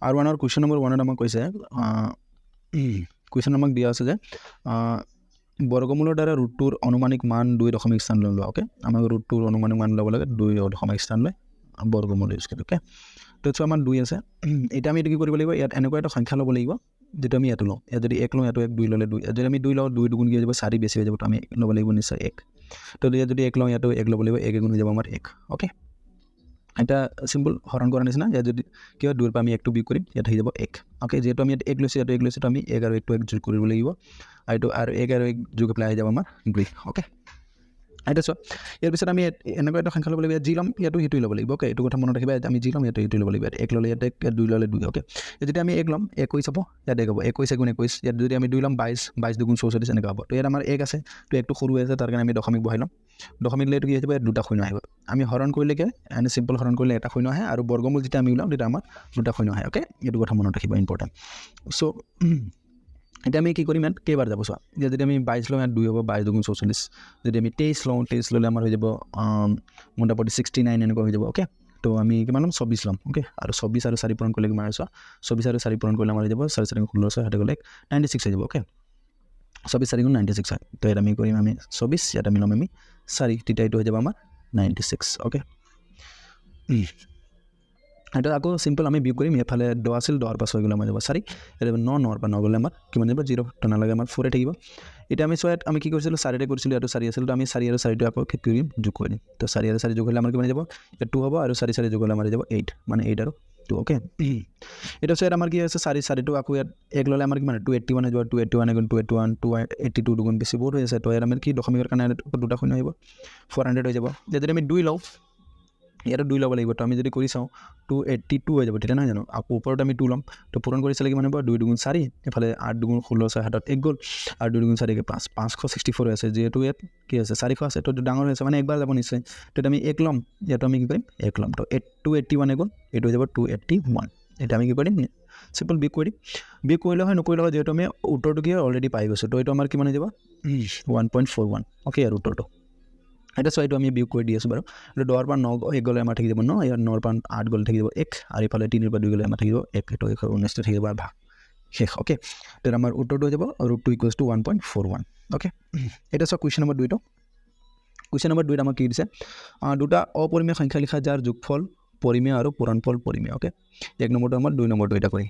আৰু ওৱানৰ question number 1ত আমাক কৈছে কুৱেশ্যন আমাক দিয়া আছে যে বৰ্গমূলৰ দ্বাৰা ৰুটটোৰ অনুমানিক মান 2.1 স্থান লৈ লোৱা ওকে আমাক ৰুটটোৰ অনুমানিক মান ল'ব লাগে 2.1 স্থান লৈ বৰ্গমূল ইউজ কৰি ওকে তো আমাৰ 2 আছে এতিয়া আমি এইটো কি কৰিব লাগিব ইয়াত এনেকুৱা এটা সংখ্যা ল'ব লাগিব যেটো আমি ইয়াত লওঁ ইয়াত যদি 1 লওঁ ইয়াতো 1 2 ল'লে 2 যদি আমি 2 লওঁ 2 দুগুণ কি হৈ যাব 4 বেছি হৈ যাব তো আমি ল'ব লাগিব নিশ্চয় 1 তো ইয়াত যদি 1 লওঁ ইয়াতো 1 ল'ব লাগিব 1 গুণ হৈ যাব আমাৰ 1 ওকে এটা সিম্পল হৰণ কৰাৰ নিচিনা ইয়াত যদি কি হয় 2 পৰা আমি 1 বিয়োগ কৰিম ইয়াত হৈ যাব 1 ওকে যেহেতু আমি ইয়াত 1 লৈছোঁ ইয়াত 1 লৈছোঁ তো আমি 1 আৰু 1 যোগ কৰিব লাগিব আৰু 1 আৰু 1 যোগ এপ্লাই হৈ যাব আমাৰ 2 ওকে এটা চোৱা ইয়াৰ পিছত আমি এনেকুৱা এটা সংখ্যা ল'ব লাগিব যি ল'ম ইয়াতো সেইটোৱে ল'ব লাগিব ওকে এইটো কথা মনত ৰাখিবা আমি যি ল'ম ইয়াতো এইটোৱে ল'ব লাগিব 1 ল'লে ইয়াত 1 2 ল'লে 2 ওকে যদি আমি 1 ল'ম 21 হ'ব ইয়াত 1 হ'ব 21 গুণ 21 ইয়াত যদি আমি 2 ল'ম 22 দুগুণ 44 এনেকুৱা হ'ব তো ইয়াত আমাৰ 1 আছে তো 1টো সৰু আছে তাৰ কাৰণে আমি দশমিক বহাই ল'ম দশমিক লৈ এইটো কি হৈ যাব ইয়াত 2টা শূন্য আহিব আমি হৰণ কৰিলেকে এনে সিম্পল হৰণ কৰিলে এটা শূন্য আহে আৰু বৰ্গমূল যেতিয়া আমি ওলাম তেতিয়া আমাৰ 2টা শূন্য আহে ওকে এইটো কথা মনত ৰাখিবা ইম্পৰ্টেণ্ট সো এতিয়া আমি কি কৰিম ইয়াত কেইবাৰ যাব চোৱা এতিয়া যদি আমি 22 লওঁ ইয়াত 2 হ'ব 22 দুগুণ 44 যদি আমি 23 লওঁ 23 ল'লে আমাৰ হৈ যাব মোটামুটি 69 এনেকুৱা হৈ যাব ওকে তো আমি কিমান ল'ম 24 ল'ম ওকে আৰু 24 আৰু 4 পূৰণ কৰিলে কিমান হয় চোৱা 24 আৰু 4 পূৰণ কৰিলে আমাৰ হৈ যাব 4 4 16 6 হাতে গ'লে 96 হৈ যাব ওকে 24 4 গুণ 96 হয় তো ইয়াত আমি কৰিম আমি 24 ইয়াত আমি ল'ম আমি 4 তেতিয়া এইটো হৈ যাব আমাৰ 96 ওকে এটা আকৌ সিম্পল আমি বিয়োগ কৰিম এফালে 10 আছিল 10 পাছ হৈ গ'লে আমাৰ যাব 4 এটা 9 9 পৰা 9 গ'লে আমাৰ কিমান যাব 0 তো নালাগে আমাৰ 4 থাকিব এতিয়া আমি চোৱাত আমি কি কৰিছিলোঁ 4 কৰিছিলোঁ ইয়াতো 4 আছিল তো আমি 4 আৰু 4টো আকৌ কি কৰিম যোগ কৰিম তো 4 আৰু 4 যোগ হ'লে আমাৰ কিমান যাব ইয়াত 2 হ'ব আৰু 4 4 যোগ হ'লে আমাৰ যাব 8 মানে 8 আৰু 2 ওকে এটা চোৱাত আমাৰ কি আছে 4 4টো আকৌ ইয়াত 1 ল'লে আমাৰ কিমান 281 হৈ যাব 281 গুণ 281 282 দুগুণ বেছি বহুত হৈ আছে তো ইয়াত আমাৰ কি দশমিকৰ কাৰণে 2টা শূন্য আহিব 400 হৈ যাব যদি আমি 2 লওঁ ইয়াতো 2 ল'ব লাগিব তো আমি যদি কৰি চাওঁ 282 হৈ যাব তেতিয়া নহয় জানো আকৌ ওপৰত আমি 2 ল'ম তো পূৰণ কৰি চালে কিমান হ'ব 2 দুগুণ 4 এফালে 8 দুগুণ 16 6 হাতত 1 গ'ল আৰু 2 দুগুণ 4 কে 5 564 হৈ আছে যিহেতু ইয়াত কি আছে 400 আছে তো ডাঙৰ হৈ আছে মানে একবাৰ যাব নিশ্চয় তো আমি 1 ল'ম ইয়াতো আমি কি কৰিম 1 ল'ম তো 281 গ'ল এইটো হৈ যাব 281 এটা আমি কি কৰিম সিম্পল বিয়োগ কৰি বিয়োগ কৰিলে হয় নকৰিলে হয় যেহেতু আমি উত্তৰটো কি অলৰেডি পাই গৈছোঁ তো এইটো আমাৰ কিমান হৈ যাব 1.41 ওকে আৰু উত্তৰটো এটা চোৱা এইটো আমি বিয়োগ কৰি দি আছোঁ বাৰু এইটো 10 পৰা 9 1 গ'লে আমাৰ থাকি যাব 9 ইয়াত 9 পৰা 8 গ'লে থাকি যাব 1 আৰু ইফালে 3 পৰা 2 গ'লে আমাৰ থাকিব 1 এইটো 19 থাকি যাব আৰু ভাগ শেষ ওকে তো আমাৰ উত্তৰটো হৈ যাব √2 = 1.41 ওকে এটা চোৱা কুৱেশ্যন নম্বৰ 2 কুৱেশ্যন নম্বৰ 2 আমাক কি দিছে দুটা অপৰিমেয় সংখ্যা লিখা যাৰ যোগফল পৰিমেয় আৰু পূৰণফল পৰিমেয় ওকে 1 নম্বৰটো আমাৰ 2 নম্বৰটো এটা কৰি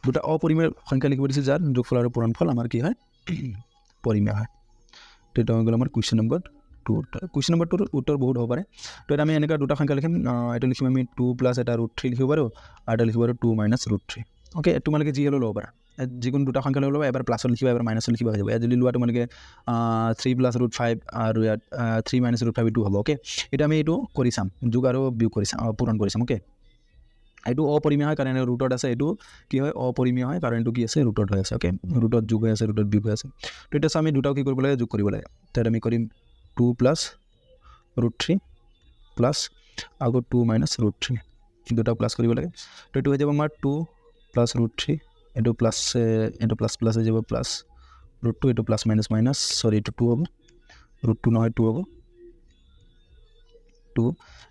দুটা অপৰিমেয় সংখ্যা লিখিব দিছে যাৰ যোগফল আৰু পূৰণফল আমাৰ কি হয় পৰিমেয় হয় তো এটা হৈ গ'ল আমাৰ কুৱেশ্যন নম্বৰ 2 কুৱেশ্যন নম্বৰ 2 উত্তৰ বহুত হ'ব পাৰে তো এটা আমি এনেকুৱা দুটা সংখ্যা লিখিম এটা লিখিম আমি 2 + এটা √3 লিখিব পাৰোঁ আৰু এটা লিখিব পাৰোঁ 2 - √3 ওকে তোমালোকে যি হ'লেও ল'ব পাৰা যিকোনো দুটা সংখ্যা লৈ ল'বা এবাৰ প্লাছত লিখিবা এবাৰ মাইনাছত লিখিবা হৈ যাব ইয়াত যদি লোৱা তোমালোকে 3 + √5 আৰু ইয়াত 3 - √5 2 হ'ব ওকে এতিয়া আমি এইটো কৰি চাম যোগ আৰু বিয়োগ কৰি চাম পূৰণ কৰি চাম ওকে এইটো অপৰিমেয় হয় কাৰণ ৰুটত আছে এইটো কি হয় অপৰিমেয় হয় কাৰণ এইটো কি আছে ৰুটত হৈ আছে ওকে ৰুটত যোগ হৈ আছে ৰুটত বিয়োগ হৈ আছে তো এতিয়া আমি দুটাও কি কৰিব লাগে যোগ কৰিব লাগে তাত আমি কৰিম 2 + √3 প্লাছ আকৌ 2 - √3 দুটা প্লাছ কৰিব লাগে তো এইটো হৈ যাব আমাৰ 2 + √3 এইটো প্লাছ প্লাছ হৈ যাব প্লাছ √2 এইটো প্লাছ মাইনাছ মাইনাছ সৰি এইটো 2 হ'ব √2 নহয় 2 হ'ব 2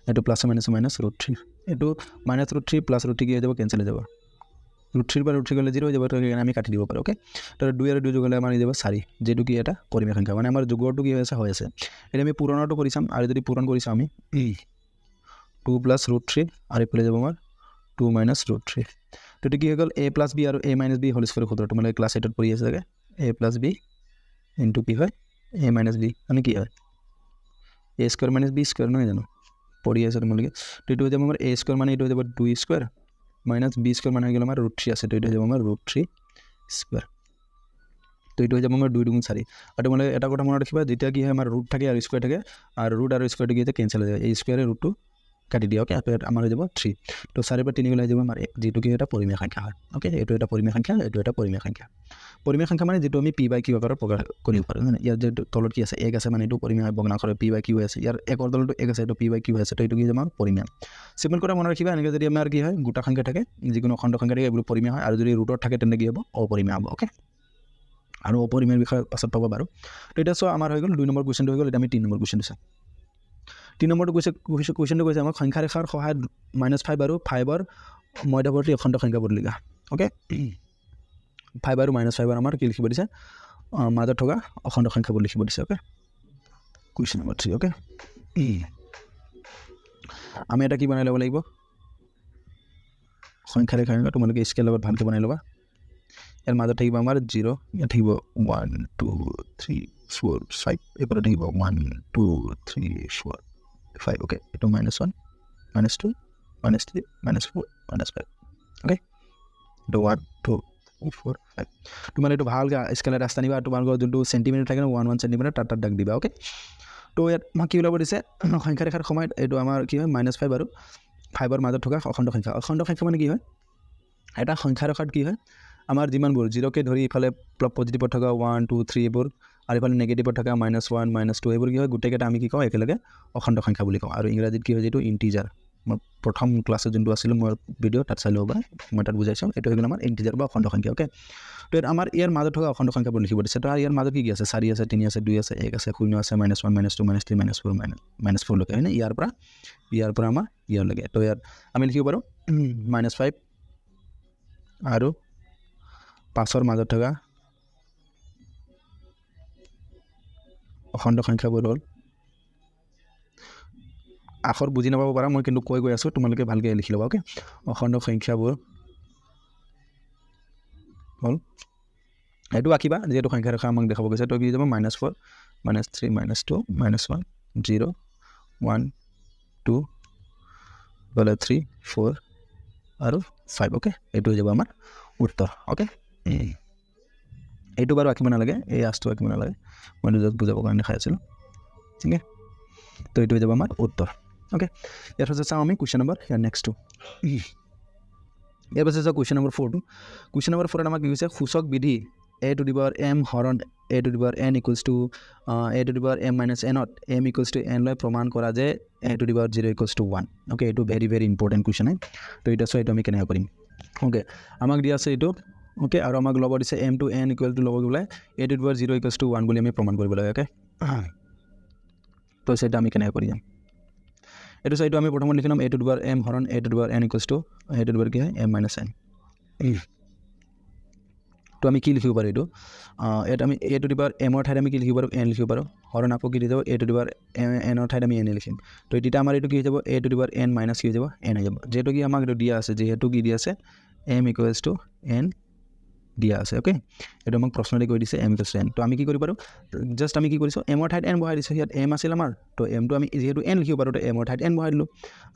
এইটো প্লাছ মাইনাছ মাইনাছ √3 এইটো -√3 + √3 কি হৈ যাব কেঞ্চেল হৈ যাব √3 পৰা √3 গ'লে 0 হৈ যাব তো সেইকাৰণে আমি কাটি দিব পাৰোঁ ওকে তো 2 আৰু 2 যোগ হ'লে আমাৰ হৈ যাব 4 যেটো কি এটা পৰিমেয় সংখ্যা মানে আমাৰ যোগৰটো কি হৈ আছে এতিয়া আমি পূৰণৰটো কৰি চাম আৰু যদি পূৰণ কৰি চাওঁ আমি 2 + √3 আৰু এইফালে যাব আমাৰ 2 - √3 তো এইটো কি হৈ গ'ল a + b আৰু a - b হোল স্কয়াৰ সূত্ৰটো মানে ক্লাছ 8ত পঢ়ি আছে চাগে a + b ইনটু কি হয় a - b মানে কি হয় a² - b² নহয় জানো পঢ়ি আছে তোমালোকে তো এইটো হৈ যাব আমাৰ a² মানে এইটো হৈ যাব 2² -b² মানে হৈ গ'ল আমাৰ √3 আছে তো এইটো হৈ যাব আমাৰ √3² তো এইটো হৈ যাব আমাৰ 2 দুগুণ 4 আৰু তোমালোকে এটা কথা মনত ৰাখিবা যেতিয়া কি হয় আমাৰ ৰুট থাকে আৰু স্কয়াৰ থাকে আৰু ৰুট আৰু স্কয়াৰটো কি হয় কেঞ্চেল হৈ যায় এই স্কয়াৰে ৰুটটো কাটি দিয়ে ওকে আমাৰ হৈ যাব 3 তো 4 পৰা 3 গ'লে হৈ যাব আমাৰ 1 যেটো কি এটা পৰিমেয় সংখ্যা হয় ওকে এইটো এটা পৰিমেয় সংখ্যা এইটো এটা পৰিমেয় সংখ্যা মানে যেটো আমি p/q আকাৰত প্ৰকাশ কৰিব পাৰোঁ মানে ইয়াত যে তলত কি আছে 1 আছে মানে এইটো পৰিমেয় ভগ্নাংশৰ p/q আছে ইয়াৰ একৰ তলটো 1 আছে এইটো p/q আছে তো এইটো কি আমাৰ পৰিমেয় সিম্পল কথা মনত ৰাখিবা এনেকৈ যদি আমাৰ কি হয় গোটা সংখ্যা থাকে যিকোনো অখণ্ড সংখ্যা থাকে এইবোৰ পৰিমেয় হয় আৰু যদি ৰুটত থাকে তেন্তে কি হ'ব অপৰিমেয় হ'ব ওকে আৰু অপৰিমেয়ৰ বিষয়ে পাছত পাব বাৰু তো এটা চোৱা আমাৰ হৈ গ'ল 2 নম্বৰ কুৱেশ্যনটো হৈ গ'ল এতিয়া আমি 3 নম্বৰ কুৱেশ্যনটো চাম 3 নম্বৰটো কুৱেশ্যনটো কৈছে আমাক সংখ্যা ৰেখাৰ সহায়ত -5 আৰু 5ৰ মধ্যৱৰ্তী অখণ্ড সংখ্যাবোৰ লিখা অ'কে 5 আৰু -5 আমাৰ কি লিখিব দিছে মাজত থকা অখণ্ড সংখ্যাবোৰ লিখিব দিছে অ'কে কুৱেশ্যন নম্বৰ 3 অ'কে আমি এটা কি বনাই ল'ব লাগিব সংখ্যা ৰেখা তোমালোকে স্কেল লগত ভালকৈ বনাই ল'বা ইয়াৰ মাজত থাকিব আমাৰ 0 ইয়াত থাকিব 1 2 3 4 5 এইফালে থাকিব 1 2 3 4 5 অ'কে এইটো -1 -2 -3 -4 -5 অ'কে এইটো 1 2 3 4 5 তোমালোকে এইটো ভালকৈ স্কেলৰ ৰাস্তা নিবা তোমালোকৰ যোনটো চেণ্টিমিটাৰ থাকে ন 1 চেণ্টিমিটাৰ তাত দাগ দিবা অ'কে তো ইয়াত আমাক কি ওলাব দিছে সংখ্যা ৰেখাৰ সময়ত এইটো আমাৰ কি হয় -5 আৰু 5ৰ মাজত থকা অখণ্ড সংখ্যা মানে কি হয় এটা সংখ্যা ৰেখাত কি হয় আমাৰ যিমানবোৰ 0কে ধৰি ইফালে পজিটিভত থকা 1 2 3 এইবোৰ আৰু ইফালে নেগেটিভত থকা -1 -2 এইবোৰ কি হয় গোটেইকেইটা আমি কি কওঁ একেলগে অখণ্ড সংখ্যা বুলি কওঁ আৰু ইংৰাজীত কি হয় যিটো ইণ্টিজাৰ মই প্ৰথম ক্লাছত যোনটো আছিলোঁ মোৰ ভিডিঅ' তাত চাই ল'ব পাৰে মই তাত বুজাইছোঁ এইটো হৈ গ'ল আমাৰ ইণ্টিজাৰ বা অখণ্ড সংখ্যা অ'কে তো আমাৰ ইয়াৰ মাজত থকা অখণ্ড সংখ্যাবোৰ লিখিব দিছে তো ইয়াৰ মাজত কি আছে 4 আছে 3 আছে 2 আছে 1 আছে 0 আছে -1 -2 -3 -4 -4 লৈকে হয়নে ইয়াৰ পৰা আমাৰ ইয়াৰলৈকে তো ইয়াত আমি লিখিব পাৰোঁ -5 আৰু 5ৰ মাজত থকা অখণ্ড সংখ্যাবোৰ হ'ল আখৰ বুজি নাপাব পাৰা মই কিন্তু কৈ আছোঁ তোমালোকে ভালকৈ লিখি ল'বা অ'কে অখণ্ড সংখ্যাবোৰ হ'ল এইটো আঁকিবা যিহেতু সংখ্যা ৰেখা আমাক দেখাব গৈছে তো কি যাব -4 -3 -2 -1 0 1 2 3 4 আৰু 5 অ'কে এইটো হৈ যাব আমাৰ উত্তৰ অ'কে এইটো বাৰু আঁকিব নালাগে এই আঁচটো আঁকিব নালাগে মই জাষ্ট বুজাবৰ কাৰণে দেখাই আছিলোঁ ঠিক আছে তো এইটো হৈ যাব আমাৰ উত্তৰ অ'কে ইয়াৰ পাছত চাওঁ আমি কুৱেশ্যন নম্বৰ ইয়াৰ নেক্সটটো ইয়াৰ পাছত চাওঁ কুৱেশ্যন নম্বৰ 4টো কুৱেশ্যন নম্বৰ 4ত আমাক কি কৈছে সূচক বিধি a⁻m হৰণ a⁻n equals to a⁻m - n m equals to n লৈ প্ৰমাণ কৰা যে a⁻0 ইকুৱেলছ টু 1 অ'কে এইটো ভেৰি ইম্পৰ্টেণ্ট কুৱেশ্যন হয় তো এইটো এইটো আমি কেনেকৈ কৰিম অ'কে আমাক দিয়া আছে এইটো অ'কে আৰু আমাক ল'ব দিছে m to n equal to ল'ব গ'লে a⁻0 ইকুৱেলছ টু 1 বুলি আমি প্ৰমাণ কৰিব লাগে অ'কে তো সেইটো আমি কেনেকৈ কৰি যাম এইটো এইটো আমি প্ৰথমত লিখি ল'ম a⁻m হৰণ a⁻n ইকুৱেলছ টু a⁻ কি হয় m - n তো আমি কি লিখিব পাৰোঁ এইটো ইয়াত আমি a⁻m ঠাইত আমি কি লিখিব পাৰোঁ n লিখিব পাৰোঁ হৰণ আকৌ কি দি যাব a⁻n ঠাইত আমি n লিখিম তো তেতিয়া আমাৰ এইটো কি হৈ যাব a⁻n মাইনাছ কি হৈ যাব n হৈ যাব যিহেতু কি আমাক এইটো দিয়া আছে যিহেতু কি দিয়া আছে m ইকুৱেলছ টু n দিয়া আছে অ'কে এইটো আমাক প্ৰশ্নতে কৈ দিছে m ইকুৱেলছ টু n তো আমি কি কৰিব পাৰোঁ জাষ্ট আমি কি কৰিছোঁ m ঠাইত n বহাই দিছোঁ ইয়াত m আছিল আমাৰ তো mটো আমি যিহেতু n লিখিব পাৰোঁ তো m ঠাইত n বহাই দিলোঁ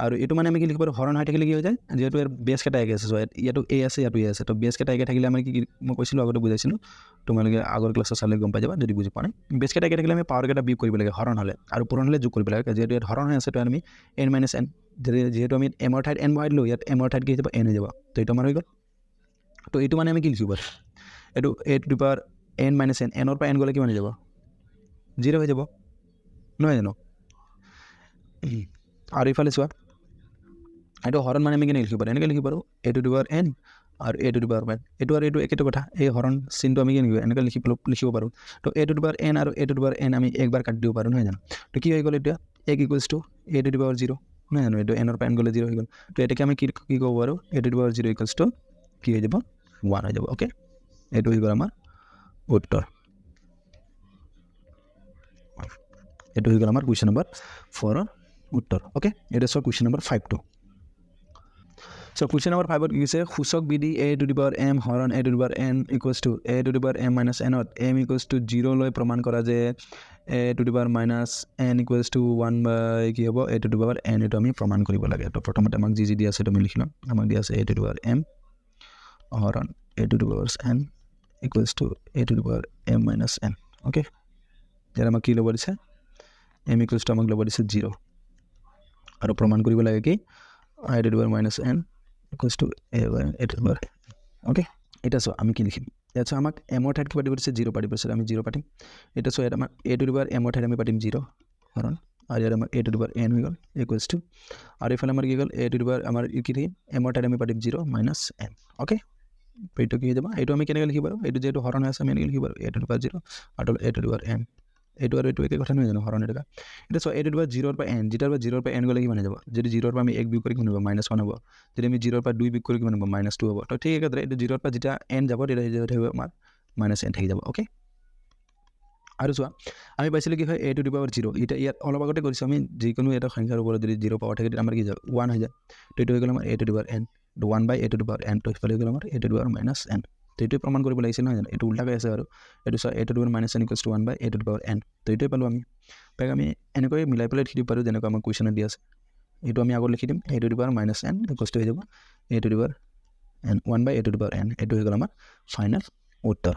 আৰু এইটো মানে আমি কি লিখিব পাৰোঁ হৰণ হৈ থাকিলে কি হৈ যায় যিহেতু ইয়াৰ বেছকেইটা একে আছে চ' ইয়াতো a আছে ইয়াতো a আছে তো বেছকেইটা একে থাকিলে আমি কি মই কৈছিলোঁ আগতে বুজাইছিলোঁ তোমালোকে আগৰ ক্লাছত চালে গম পাই যাবা যদি বুজি পোৱা নাই বেছকেইটা একে থাকিলে আমি পাৱাৰকেইটা বিয়োগ কৰিব লাগে হৰণ হ'লে আৰু পূৰণ হ'লে যোগ কৰিব লাগে যিহেতু ইয়াত হৰণ হৈ আছে তো আমি n - n যিহেতু আমি m ঠাইত n বহাই দিলোঁ ইয়াত m ঠাইত কি হৈ যাব n হৈ যাব তো এইটো আমাৰ হৈ গ'ল তো এইটো মানে আমি কি লিখিব পাৰোঁ এইটো a⁻n - n nৰ পৰা n গ'লে কিমান হৈ যাব 0 হৈ যাব নহয় জানো আৰু ইফালে চোৱা এইটো হৰণ মানে আমি কেনেকৈ লিখিব পাৰোঁ এনেকৈ লিখিব পাৰোঁ a⁻n আৰু a⁻n এইটো আৰু এইটো একেটো কথা এই হৰণ চিনটো আমি কেনেকৈ এনেকৈ লিখিব পাৰোঁ তো a⁻n আৰু a⁻n আমি একবাৰ কাটি দিব পাৰোঁ নহয় জানো তো কি হৈ গ'ল এতিয়া a ইকুৱেলছ টু a⁻0 নহয় জানো এইটো nৰ পৰা n গ'লে 0 হৈ গ'ল তো এতিয়াকে আমি কি ক'ব পাৰোঁ a⁻0 ইকুৱেলছ টু কি হৈ যাব 1 হৈ যাব অ'কে এইটো হৈ গ'ল আমাৰ উত্তৰ এইটো হৈ গ'ল আমাৰ কুৱেশ্যন নম্বৰ 4ৰ উত্তৰ অ'কে এইটো চোৱা কুৱেশ্যন নম্বৰ 5টো চ' কুৱেশ্যন নম্বৰ 5ত কি কৈছে সূচক বিধি a⁻m হৰণ a⁻n equals to a⁻m - n m equals to 0 লৈ প্ৰমাণ কৰা যে a⁻n ইকুৱেলছ টু 1 বাই কি হ'ব a⁻n এইটো আমি প্ৰমাণ কৰিব লাগে তো প্ৰথমতে আমাক যি দিয়া আছে তুমি লিখি ল'ম আমাক দিয়া আছে a⁻m হৰণ a⁻n equals to a⁻m - n okay ইয়াত আমাক কি ল'ব দিছে m ইকুৱেলছ টু আমাক ল'ব দিছে 0 আৰু প্ৰমাণ কৰিব লাগে কি a⁻m - n equals to a⁻n okay এতিয়া চোৱা আমি কি লিখিম ইয়াত চোৱা আমাক m ঠাইত কি পাতিব দিছে 0 পাতিব দিছে আমি 0 পাতিম এতিয়া চোৱা ইয়াত আমাৰ a⁻m ঠাইত আমি পাতিম 0 হৰণ আৰু ইয়াত আমাৰ a⁻n হৈ গ'ল ইকুৱেলছ টু আৰু এইফালে আমাৰ কি গ'ল আমাৰ কি থাকিম m ঠাইত আমি পাতিম 0 - n অ'কে এইটো কি হৈ যাব এইটো আমি কেনেকৈ লিখিব পাৰোঁ এইটো যিহেতু হৰণ হৈ আছে আমি এনেকৈ লিখিব পাৰোঁ a⁻0 আৰু a⁻n এইটো আৰু এইটো একে কথা নহয় জানো হৰণ এইটো এতিয়া চোৱা এইটো পৰা 0 পৰা n যেতিয়াৰ পৰা 0 পৰা n গ'লে কিমান হৈ যাব যদি 0 পৰা আমি 1 বিয়োগ কৰি কিমান হ'ব -1 হ'ব যদি আমি 0 পৰা 2 বিয়োগ কৰি কিমান হ'ব -2 হ'ব তো ঠিক একেদৰে এইটো 0 পৰা যেতিয়া n যাব তেতিয়া থাকিব আমাৰ -n থাকি যাব ওকে আৰু চোৱা আমি পাইছিলোঁ কি হয় a টু দি পাৱাৰ 0 এতিয়া ইয়াত অলপ আগতে কৰিছোঁ আমি যিকোনো এটা সংখ্যাৰ ওপৰত যদি 0 পাৱাৰ থাকে তেতিয়া আমাৰ কি যাব 1 হৈ যায় তো এইটো হৈ গ'ল আমাৰ a to the power n 1/a to the power n তো ইফালে হৈ গ'ল আমাৰ a to the power -n তো এইটোৱে প্ৰমাণ কৰিব লাগিছিল নহয় জানো এইটো উল্টাকৈ আছে আৰু এইটো চোৱা a to the power -n equals to 1/a to the power n তো এইটোৱে পালোঁ আমি তাক আমি এনেকৈ মিলাই পেলাই লিখি দিব পাৰোঁ যেনেকৈ আমাৰ কুৱেশ্যনত দি আছে এইটো আমি আগত লিখি দিম a to the power -n equals to হৈ যাব a to the power n 1/a to the power n এইটো হৈ গ'ল আমাৰ ফাইনেল উত্তৰ